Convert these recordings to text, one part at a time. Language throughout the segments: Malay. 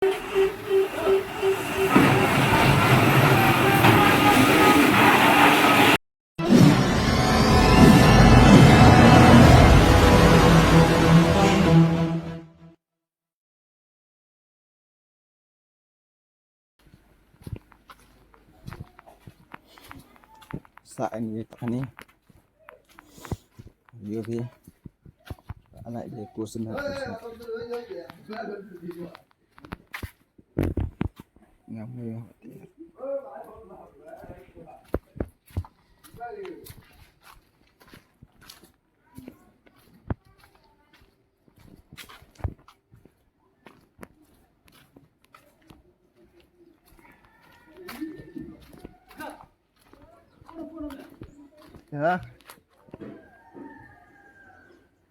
Saat ini ni video ni anak dia kursus nak ngambil ya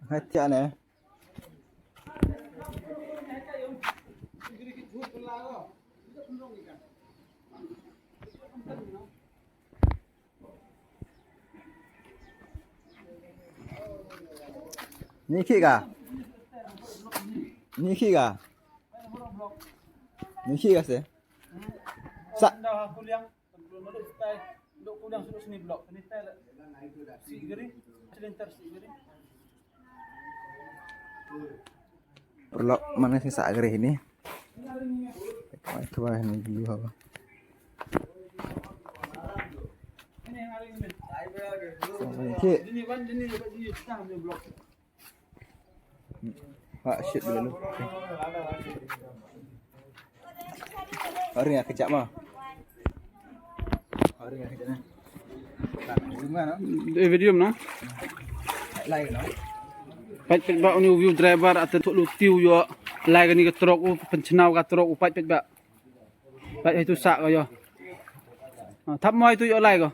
hati aneh ni kira sih sa kuliang sudah sini blok ini tel si geri selintar si geri blok mana sih sak geri ini itu ini dulu apa ini kan ini blok pak shit dulu hari ya kejap mah hari ya kejap video no like no pat ba uni view driver at to lu tiu yo like ni ka trok u penchnau ka trok u pat ba itu sak ko yo thap moi tu yo like ko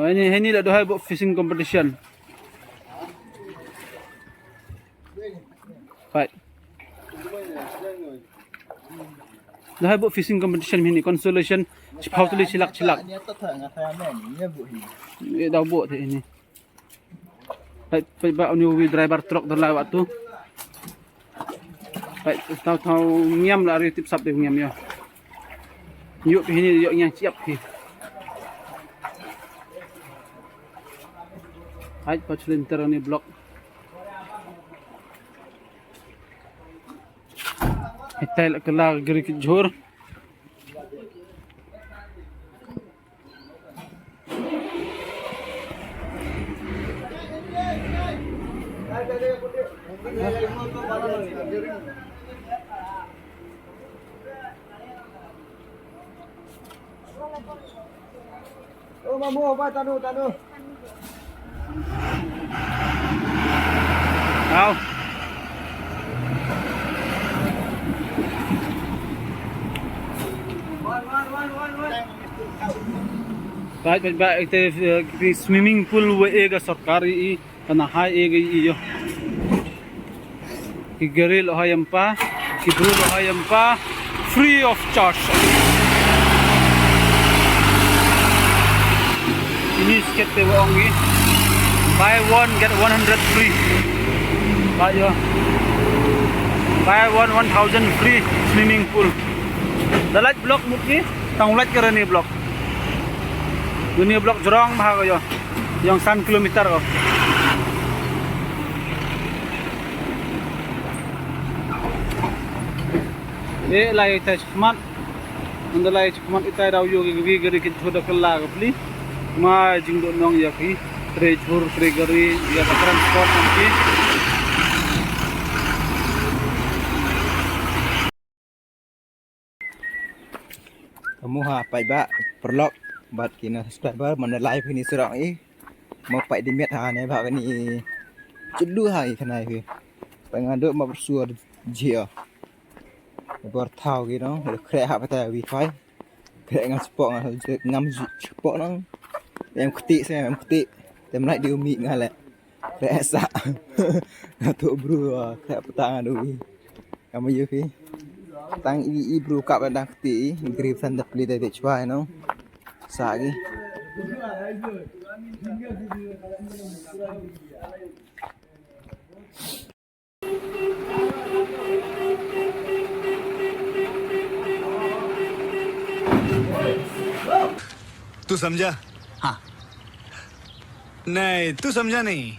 ini la do hai bo fishing competition pat dah hai bo fishing competition ni consolation chipau tu chilak ini tak thang saya men ini bu ini dah bo thế ini pat ba uni driver truck dah lawat tu pat tau ngiam la ri tip sap de ngiam yo yuk ini yuk yang siap hi hai pa selintar ni blok hitai la kala geri ki jhor oh mamu apa tanu ao baik itu swimming pool we ega sarkari kana hai ega iyo ki geril hayampa ki brul hayampa free of charge ini skete wongi buy one get 100 free bayo buy one 1000 free swimming pool dalat blok mukni tanglat kerani blok dunia blok jorong mah yo yang 1 kilometer ko lai tai chmat andalai chmat itai raw yo gi gari kin thoda kala ko pli ma jingdo nong ya ki tre chur tre gari ya transport nanti kamu ha pai ba perlok bat kina subscriber mana live ini serang mau pai di met ha ne ba ni cedu hai khanai ke penganduk ma bersua jia bor thau ki no kre ha pa ta wifi kre ngam sport ngam sport no em keti saya em keti tem naik di umi ngale kre sa tu bru kre petang adu kamu yo ki tang i bru kap dang keti grip san da pli de chwa no sa gi तू समझा? हाँ। नहीं, तू समझा नहीं.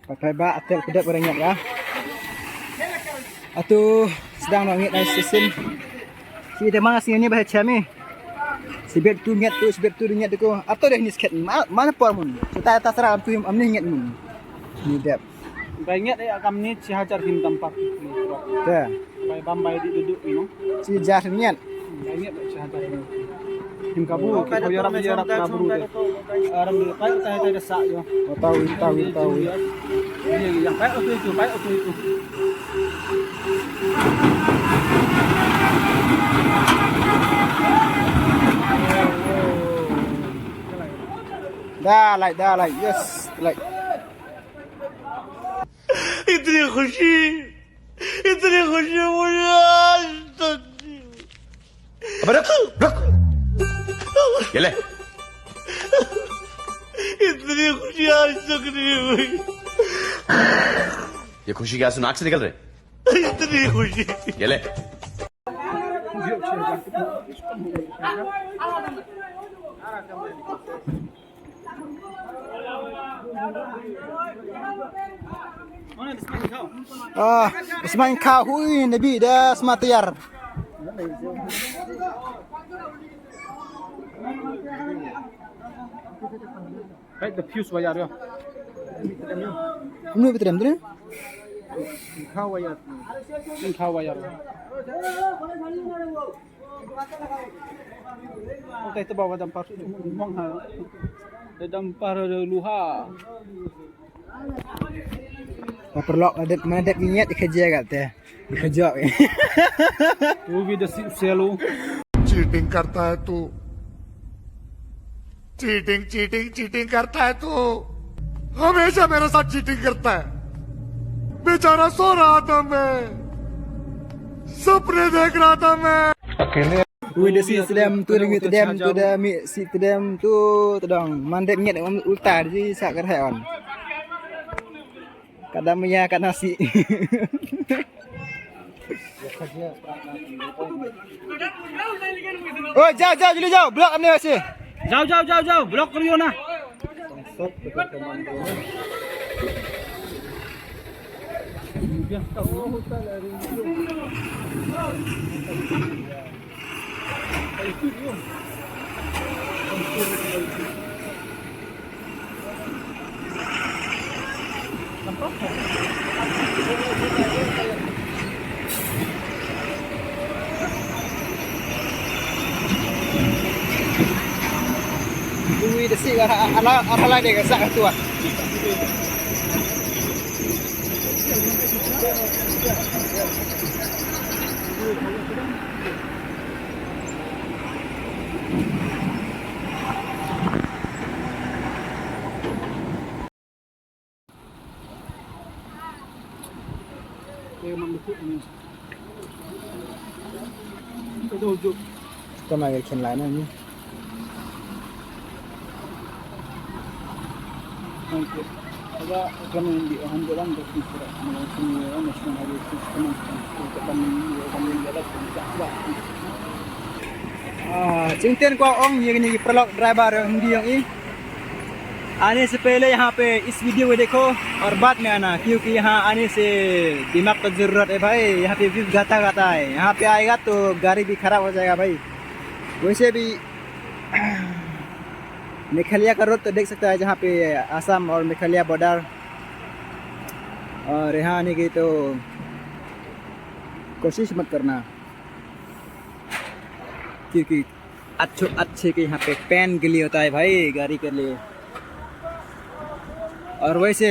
Pakai bak atel kedap orang ingat ya. Atu sedang nak ingat dari stesen. Si demang asingnya bahasa kami. Sibet tu ingat tu. Atau dah ni sket mana por mun. Kita atas serap tu amni ingat mun. Ni dep. Ingat akan ni cihajar him tampak. Dah. Bay bambai di duduk you know. Si jar ingat. Ingat cihajar him. Him kabu kita yarap kaburu deh. Aram dia pai tai desa yo. Tahu. Ini yang pai itu. Dah like. Yes, like. इतनी खुशी मुझे आज तक नहीं हुई. अबे रुक ये ले. इतनी खुशी आज तक नहीं हुई. ये खुशी क्या आंसू नाक से निकल रहे? इतनी खुशी. ये ले. Semain kau hui Nabi dah sematayar. Right, the fuse wire yo. Ini betul betul. Khao wire. Okay, itu bawa dampar mong ha. Dampar luha. Perlok mana dek ingat kerja kat teh. Kerja. वो भी दस सेलो चीटिंग करता है तू. चीटिंग करता है तू. हमेशा मेरे साथ चीटिंग करता है. बेचारा सो रहा था मैं. सपने देख रहा था मैं. Ui dah si sedam tu dah mi si sedam tu tedong. Mandek ingat ulta di sak kerheon. Kadang minyak kat nasi. Oh, jauh dulu jauh. Blok ni masih. जाओ ब्लॉक करियो ना Ui dah si ala dia gasak tu ah. Come lại khen lại nữa nhé. Agak kami di handalan dari surat mengenai national highway system untuk kami jalan tidak. Chính tiên qua ông ये नहीं प्रलॉग ड्राइवर हिंदी होंगी आने से पहले यहाँ पे इस वीडियो को देखो और बाद में आना क्योंकि यहाँ आने से दिमाग का जरूरत है भाई यहाँ पे भी गाता गाता है यहाँ पे आएगा तो गाड़ी भी खराब हो जाएगा भाई वैसे भी मेघालय का रोड तो देख सकता है जहाँ पे असम और मेघालय बॉर्डर और यहाँ आने की तो कोशिश मत करना क्योंकि अच्छे के यहाँ पे पैन के लिए होता है भाई गाड़ी के लिए और वैसे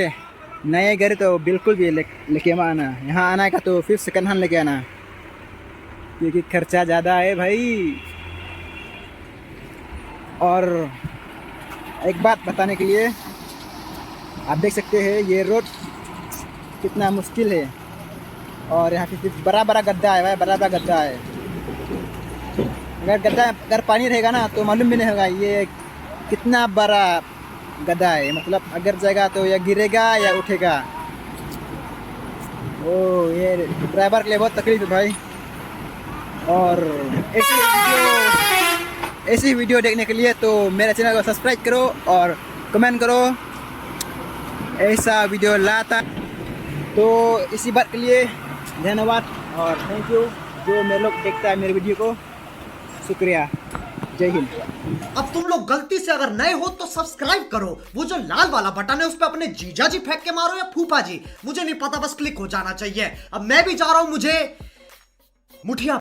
नए गाड़ी तो बिल्कुल भी लेके मत आना यहाँ आना का तो फिर सेकंड हैंड लेके आना क्योंकि खर्चा ज़्यादा है भाई और एक बात बताने के लिए आप देख सकते हैं ये रोड कितना मुश्किल है और यहाँ पे बड़ा बड़ा गड्ढा है भाई बड़ा बड़ा गड्ढा है अगर पानी रहेगा ना तो मालूम भी नहीं होगा ये कितना बड़ा गड्ढा है मतलब अगर जाएगा तो या गिरेगा या उठेगा ओ ये ड्राइवर के लिए बहुत तकलीफ है भाई और ऐसी वीडियो देखने के लिए तो मेरे चैनल को सब्सक्राइब करो और कमेंट करो ऐसा वीडियो लाता तो इसी बात के लिए धन्यवाद और थैंक यू जो मेरे लोग देखता है मेरे वीडियो को शुक्रिया जय हिंद। अब तुम लोग गलती से अगर नए हो तो सब्सक्राइब करो वो जो लाल वाला बटन है उस पर अपने जीजा जी फेंक के मारो या फूफा जी मुझे नहीं पता बस क्लिक हो जाना चाहिए। अब मैं भी जा रहा हूं मुझे मुठिया